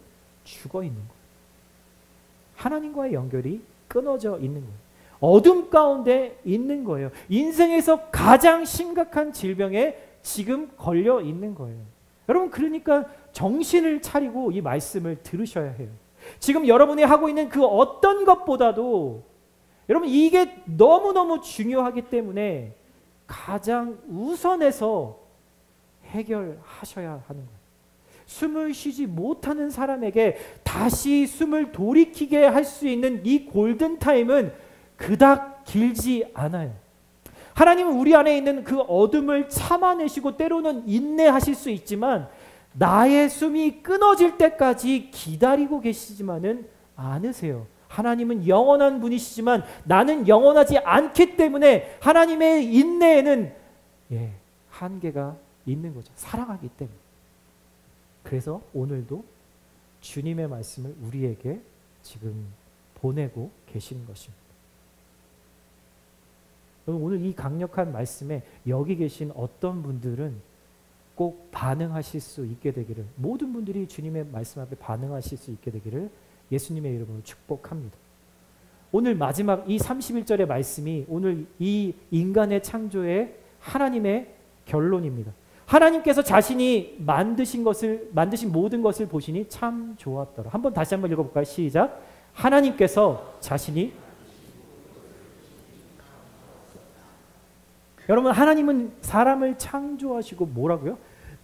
죽어 있는 거예요. 하나님과의 연결이 끊어져 있는 거예요. 어둠 가운데 있는 거예요. 인생에서 가장 심각한 질병에 지금 걸려 있는 거예요. 여러분 그러니까 정신을 차리고 이 말씀을 들으셔야 해요. 지금 여러분이 하고 있는 그 어떤 것보다도 여러분 이게 너무너무 중요하기 때문에 가장 우선해서 해결하셔야 하는 거예요. 숨을 쉬지 못하는 사람에게 다시 숨을 돌이키게 할 수 있는 이 골든타임은 그닥 길지 않아요. 하나님은 우리 안에 있는 그 어둠을 참아내시고 때로는 인내하실 수 있지만 나의 숨이 끊어질 때까지 기다리고 계시지만은 않으세요. 하나님은 영원한 분이시지만 나는 영원하지 않기 때문에 하나님의 인내에는 한계가 있는 거죠. 사랑하기 때문에. 그래서 오늘도 주님의 말씀을 우리에게 지금 보내고 계시는 것입니다. 오늘 이 강력한 말씀에 여기 계신 어떤 분들은 꼭 반응하실 수 있게 되기를, 모든 분들이 주님의 말씀 앞에 반응하실 수 있게 되기를 예수님의 이름으로 축복합니다. 오늘 마지막 이 31절의 말씀이 오늘 이 인간의 창조의 하나님의 결론입니다. 하나님께서 자신이 만드신 모든 것을 보시니 참 좋았더라. 다시 한번 읽어볼까요? 시작. 하나님께서 자신이, 여러분 하나님은 사람을 창조하시고 뭐라고요?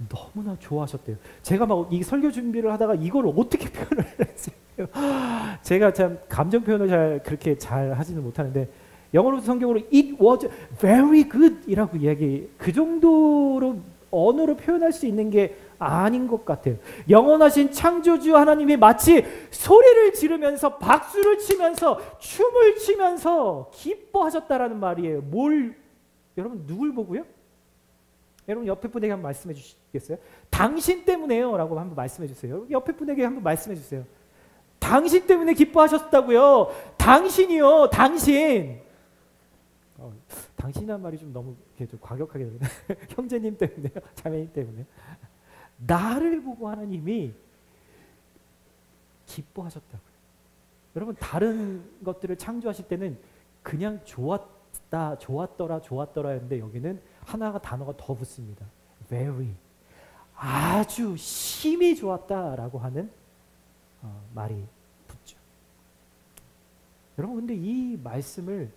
너무나 좋아하셨대요. 제가 막 이 설교 준비를 하다가 이걸 어떻게 표현을 했어요? 제가 참 감정 표현을 그렇게 잘 하지는 못하는데 영어로 성경으로 it was very good 이라고 이야기, 그 정도로 언어로 표현할 수 있는 게 아닌 것 같아요. 영원하신 창조주 하나님이 마치 소리를 지르면서 박수를 치면서 춤을 추면서 기뻐하셨다라는 말이에요. 여러분 누굴 보고요? 여러분 옆에 분에게 한번 말씀해 주시겠어요? 당신 때문에요 라고 한번 말씀해 주세요. 옆에 분에게 한번 말씀해 주세요. 당신 때문에 기뻐하셨다고요. 당신이요. 당신. 당신이란 말이 좀 너무 좀 과격하게 되네. 형제님 때문에요. 자매님 때문에. 나를 보고 하나님이 기뻐하셨다고요. 여러분 다른 것들을 창조하실 때는 그냥 좋았더라 했는데 여기는 하나가 단어가 더 붙습니다. very. 아주 심히 좋았다라고 하는 말이 붙죠. 여러분 근데 이 말씀을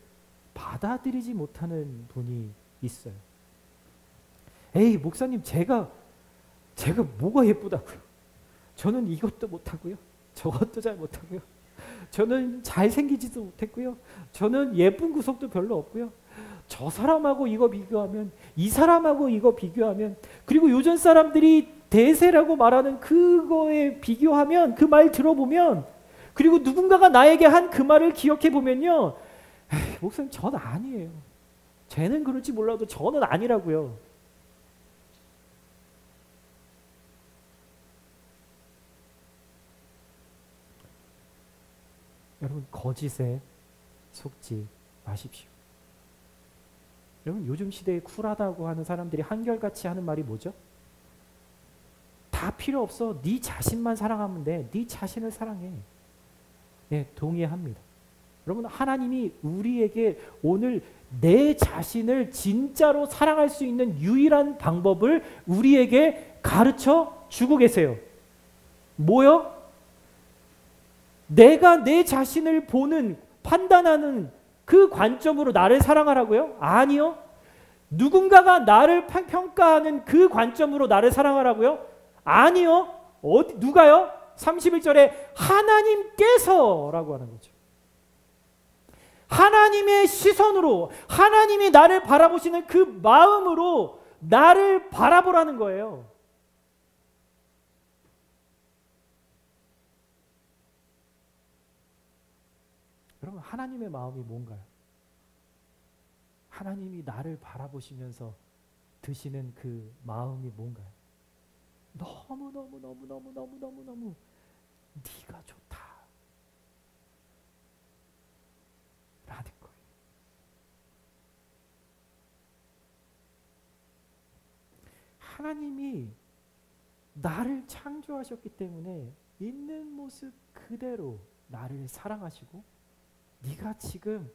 받아들이지 못하는 분이 있어요. 에이 목사님 제가 뭐가 예쁘다고요? 저는 이것도 못하고요. 저것도 잘 못하고요. 저는 잘생기지도 못했고요. 저는 예쁜 구석도 별로 없고요. 저 사람하고 이거 비교하면 이 사람하고 이거 비교하면 그리고 요즘 사람들이 대세라고 말하는 그거에 비교하면 그 말 들어보면 그리고 누군가가 나에게 한 그 말을 기억해 보면요. 목사님 전 아니에요. 쟤는 그럴지 몰라도 저는 아니라고요. 여러분 거짓에 속지 마십시오. 여러분 요즘 시대에 쿨하다고 하는 사람들이 한결같이 하는 말이 뭐죠? 다 필요 없어. 네 자신만 사랑하면 돼. 네 자신을 사랑해. 네, 동의합니다. 여러분 하나님이 우리에게 오늘 내 자신을 진짜로 사랑할 수 있는 유일한 방법을 우리에게 가르쳐 주고 계세요. 뭐요? 내가 내 자신을 보는 판단하는 그 관점으로 나를 사랑하라고요? 아니요. 누군가가 나를 평가하는 그 관점으로 나를 사랑하라고요? 아니요. 누가요? 31절에 하나님께서 라고 하는 거죠. 하나님의 시선으로 하나님이 나를 바라보시는 그 마음으로 나를 바라보라는 거예요. 여러분 하나님의 마음이 뭔가요? 하나님이 나를 바라보시면서 드시는 그 마음이 뭔가요? 너무 네가 좋다 라는 거예요. 하나님이 나를 창조하셨기 때문에 있는 모습 그대로 나를 사랑하시고 네가 지금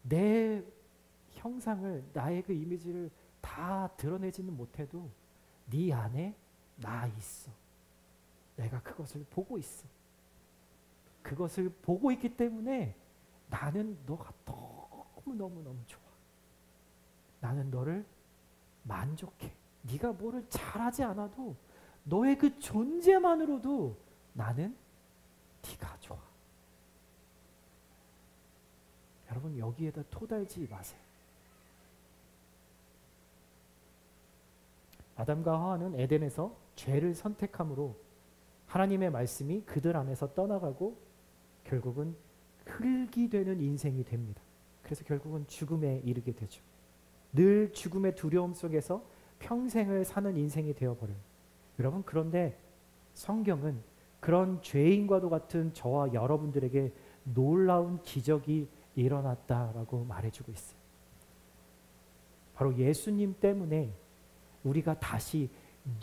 내 형상을 나의 그 이미지를 다 드러내지는 못해도 네 안에 나 있어. 내가 그것을 보고 있어. 그것을 보고 있기 때문에 나는 너가 너무 좋아. 나는 너를 만족해. 네가 뭐를 잘하지 않아도 너의 그 존재만으로도 나는 네가 좋아. 여러분 여기에다 토달지 마세요. 아담과 하와는 에덴에서 죄를 선택함으로 하나님의 말씀이 그들 안에서 떠나가고 결국은 흙이 되는 인생이 됩니다. 그래서 결국은 죽음에 이르게 되죠. 늘 죽음의 두려움 속에서 평생을 사는 인생이 되어버려요. 여러분 그런데 성경은 그런 죄인과도 같은 저와 여러분들에게 놀라운 기적이 일어났다라고 말해주고 있어요. 바로 예수님 때문에 우리가 다시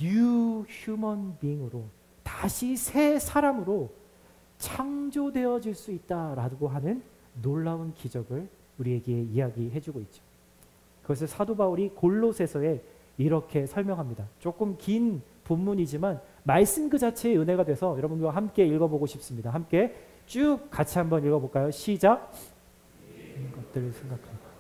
new human being으로 다시 새 사람으로 창조되어질 수 있다라고 하는 놀라운 기적을 우리에게 이야기해주고 있죠. 그것을 사도 바울이 골로새서에 이렇게 설명합니다. 조금 긴 본문이지만 말씀 그 자체의 은혜가 돼서 여러분과 함께 읽어보고 싶습니다. 함께 쭉 같이 한번 읽어볼까요? 시작. 것들을 생각합니다.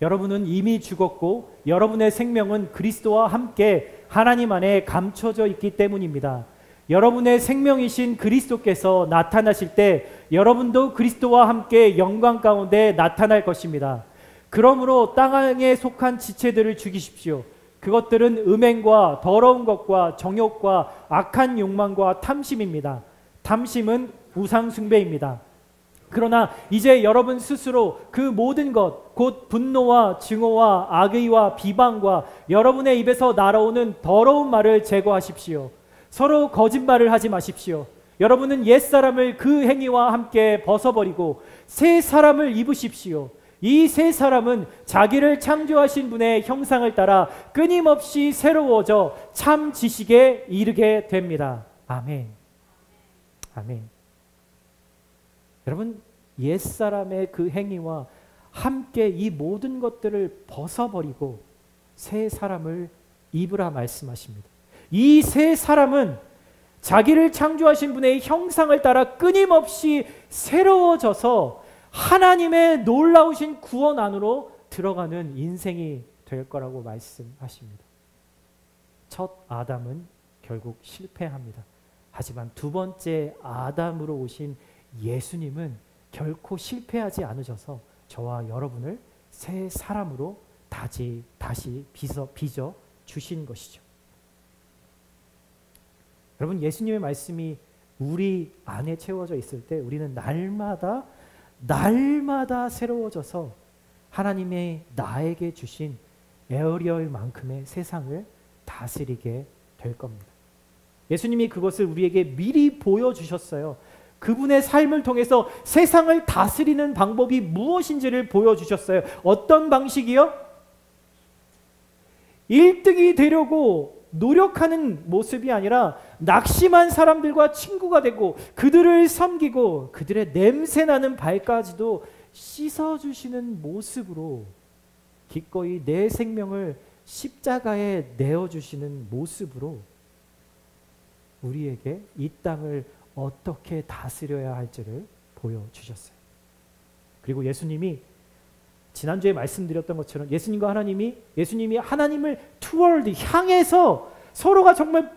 여러분은 이미 죽었고 여러분의 생명은 그리스도와 함께 하나님 안에 감춰져 있기 때문입니다. 여러분의 생명이신 그리스도께서 나타나실 때 여러분도 그리스도와 함께 영광 가운데 나타날 것입니다. 그러므로 땅에 속한 지체들을 죽이십시오. 그것들은 음행과 더러운 것과 정욕과 악한 욕망과 탐심입니다. 탐심은 우상 숭배입니다. 그러나 이제 여러분 스스로 그 모든 것, 곧 분노와 증오와 악의와 비방과 여러분의 입에서 날아오는 더러운 말을 제거하십시오. 서로 거짓말을 하지 마십시오. 여러분은 옛사람을 그 행위와 함께 벗어버리고 새 사람을 입으십시오. 이 새 사람은 자기를 창조하신 분의 형상을 따라 끊임없이 새로워져 참 지식에 이르게 됩니다. 아멘. 아멘. 여러분, 옛사람의 그 행위와 함께 이 모든 것들을 벗어버리고 새 사람을 입으라 말씀하십니다. 이 새 사람은 자기를 창조하신 분의 형상을 따라 끊임없이 새로워져서 하나님의 놀라우신 구원 안으로 들어가는 인생이 될 거라고 말씀하십니다. 첫 아담은 결국 실패합니다. 하지만 두 번째 아담으로 오신 예수님은 결코 실패하지 않으셔서 저와 여러분을 새 사람으로 다시 빚어 주신 것이죠. 여러분, 예수님의 말씀이 우리 안에 채워져 있을 때 우리는 날마다 새로워져서 하나님의 나에게 주신 에어리얼만큼의 세상을 다스리게 될 겁니다. 예수님이 그것을 우리에게 미리 보여주셨어요. 그분의 삶을 통해서 세상을 다스리는 방법이 무엇인지를 보여주셨어요. 어떤 방식이요? 1등이 되려고 노력하는 모습이 아니라 낙심한 사람들과 친구가 되고 그들을 섬기고 그들의 냄새나는 발까지도 씻어주시는 모습으로 기꺼이 내 생명을 십자가에 내어주시는 모습으로 우리에게 이 땅을 어떻게 다스려야 할지를 보여주셨어요. 그리고 예수님이 지난주에 말씀드렸던 것처럼 예수님이 하나님을 toward 향해서 서로가 정말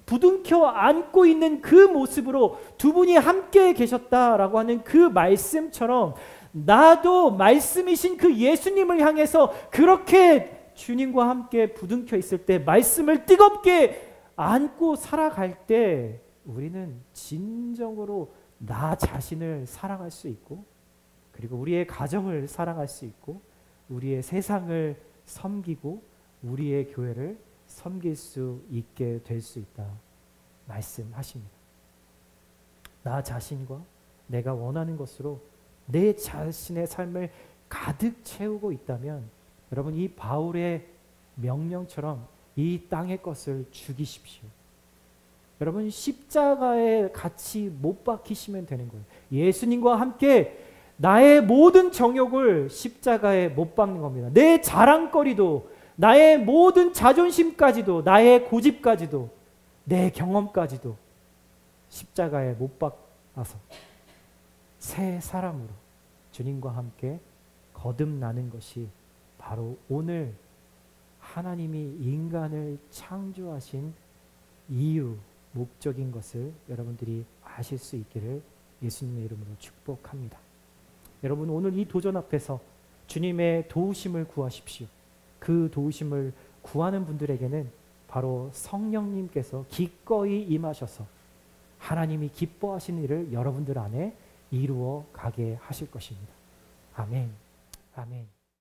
부둥켜 안고 있는 그 모습으로 두 분이 함께 계셨다라고 하는 그 말씀처럼 나도 말씀이신 그 예수님을 향해서 그렇게 주님과 함께 부둥켜 있을 때 말씀을 뜨겁게 안고 살아갈 때 우리는 진정으로 나 자신을 사랑할 수 있고 그리고 우리의 가정을 사랑할 수 있고 우리의 세상을 섬기고 우리의 교회를 섬길 수 있게 될 수 있다 말씀하십니다. 나 자신과 내가 원하는 것으로 내 자신의 삶을 가득 채우고 있다면 여러분 이 바울의 명령처럼 이 땅의 것을 죽이십시오. 여러분 십자가에 같이 못 박히시면 되는 거예요. 예수님과 함께 나의 모든 정욕을 십자가에 못 박는 겁니다. 내 자랑거리도 나의 모든 자존심까지도 나의 고집까지도 내 경험까지도 십자가에 못 박아서 새 사람으로 주님과 함께 거듭나는 것이 바로 오늘 하나님이 인간을 창조하신 이유, 목적인 것을 여러분들이 아실 수 있기를 예수님의 이름으로 축복합니다. 여러분 오늘 이 도전 앞에서 주님의 도우심을 구하십시오. 그 도우심을 구하는 분들에게는 바로 성령님께서 기꺼이 임하셔서 하나님이 기뻐하시는 일을 여러분들 안에 이루어 가게 하실 것입니다. 아멘. 아멘.